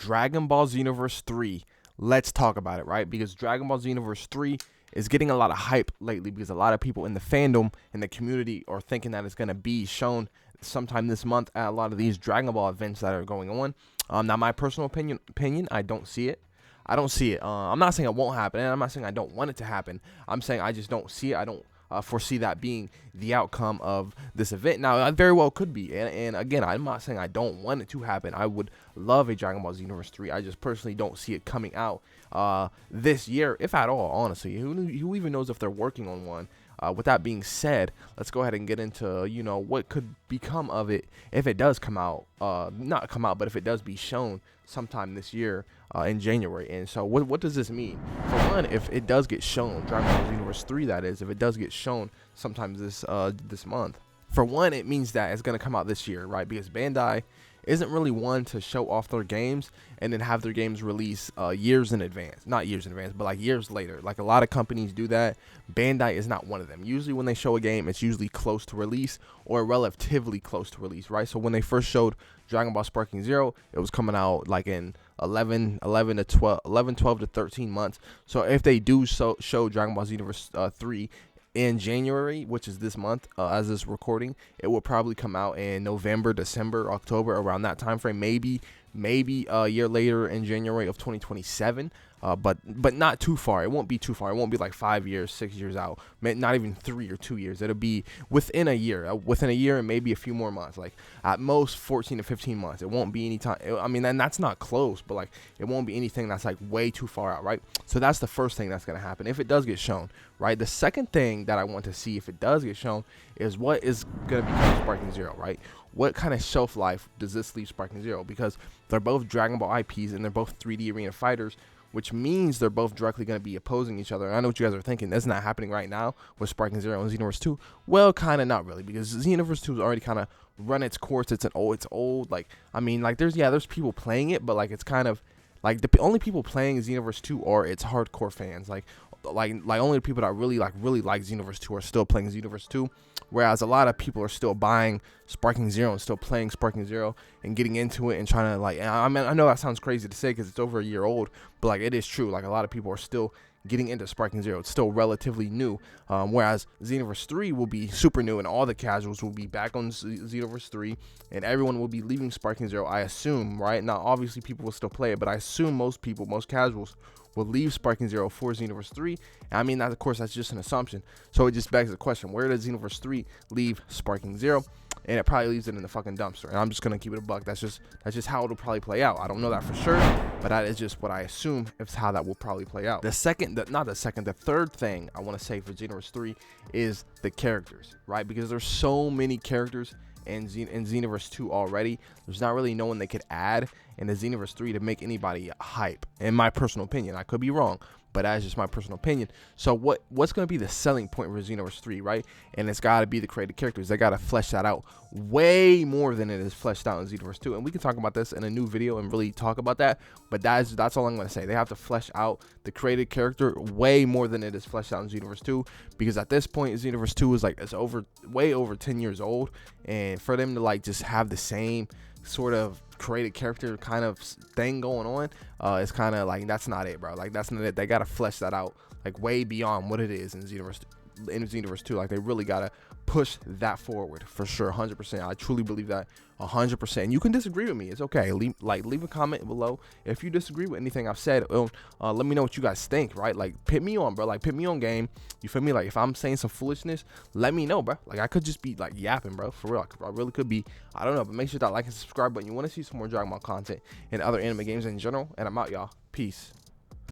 Dragon Ball Xenoverse 3. Let's talk about it, right? Because Dragon Ball Xenoverse 3 is getting a lot of hype lately because a lot of people in the fandom and the community are thinking that it's going to be shown sometime this month at a lot of these Dragon Ball events that are going on. Now, my personal opinion, I don't see it. I don't see it. I'm not saying it won't happen, and I'm not saying I don't want it to happen. I'm saying I just don't see it. I don't foresee that being the outcome of this event. Now, it very well could be, and again, I'm not saying I don't want it to happen. I would love a Dragon Ball Xenoverse 3. I just personally don't see it coming out this year, if at all, honestly. Who even knows if they're working on one? With that being said, let's go ahead and get into, what could become of it if it does come out. Not come out, but if it does be shown sometime this year in January. And so what does this mean? For one, if it does get shown, Dragon Ball Xenoverse 3 that is, if it does get shown sometime this month, for one, it means that it's going to come out this year, right? Because Bandai isn't really one to show off their games and then have their games release years in advance. Not years in advance, but like years later. Like a lot of companies do that. Bandai is not one of them. Usually when they show a game, it's usually close to release or relatively close to release, right? So when they first showed Dragon Ball Sparking Zero, it was coming out like in 11 to 12 to 13 months. So if they do show Dragon Ball Xenoverse 3 in January, which is this month, as this recording, it will probably come out in November, December, October, around that time frame. Maybe a year later in January of 2027. But not too far. It won't be too far. It won't be like 5 years, 6 years out. Not even 3 or 2 years. It'll be within a year. And maybe a few more months. Like at most 14 to 15 months. It won't be any time. I mean, and that's not close, but like it won't be anything that's like way too far out, right? So that's the first thing that's gonna happen if it does get shown, right? The second thing that I want to see if it does get shown is what is gonna become Sparking Zero, right? What kind of shelf life does this leave Sparking Zero? Because they're both Dragon Ball IPs and they're both 3D arena fighters, which means they're both directly going to be opposing each other. And I know what you guys are thinking. That's not happening right now with Sparking Zero and Xenoverse 2. Well, kind of not really, because Xenoverse 2 has already kind of run its course. It's old. Like, I mean, like there's people playing it, but like it's kind of like the only people playing Xenoverse 2 are its hardcore fans. Like only the people that really like Xenoverse 2 are still playing Xenoverse 2, whereas a lot of people are still buying Sparking Zero and still playing Sparking Zero and getting into it and trying to like, I mean, I know that sounds crazy to say because it's over a year old, but like it is true. Like a lot of people are still getting into Sparking Zero. It's still relatively new, whereas Xenoverse 3 will be super new and all the casuals will be back on Xenoverse 3 and everyone will be leaving Sparking Zero, I assume, right? Now obviously people will still play it, but I assume most casuals will leave Sparking Zero for Xenoverse 3. And I mean, that, of course, that's just an assumption. So it just begs the question, where does Xenoverse 3 leave Sparking Zero? And it probably leaves it in the fucking dumpster. And I'm just going to keep it a buck. That's just how it'll probably play out. I don't know that for sure, but that is just what I assume is how that will probably play out. The third thing I want to say for Xenoverse 3 is the characters, right? Because there's so many characters in Xenoverse 2 already. There's not really no one they could add in the Xenoverse 3 to make anybody hype, in my personal opinion. I could be wrong, but that's just my personal opinion. So what's going to be the selling point for Xenoverse 3, right? And it's got to be the created characters. They got to flesh that out way more than it is fleshed out in Xenoverse 2. And we can talk about this in a new video and really talk about that, but that's all I'm going to say. They have to flesh out the created character way more than it is fleshed out in Xenoverse 2, because at this point Xenoverse 2 is like way over 10 years old, and for them to like just have the same sort of created character kind of thing going on, it's kind of like, that's not it, bro. Like that's not it. They gotta flesh that out like way beyond what it is in Xenoverse 2. Like they really gotta push that forward for sure, 100%. I truly believe that 100%. You can disagree with me, it's okay. Leave a comment below if you disagree with anything I've said. Let me know what you guys think, right? Like pit me on, bro. Like pit me on game. You feel me? Like if I'm saying some foolishness, let me know, bro. Like I could just be like yapping, bro, for real. I really could be. I don't know, but make sure that like and subscribe button. You want to see some more Dragon Ball content and other anime games in general. And I'm out, y'all. Peace.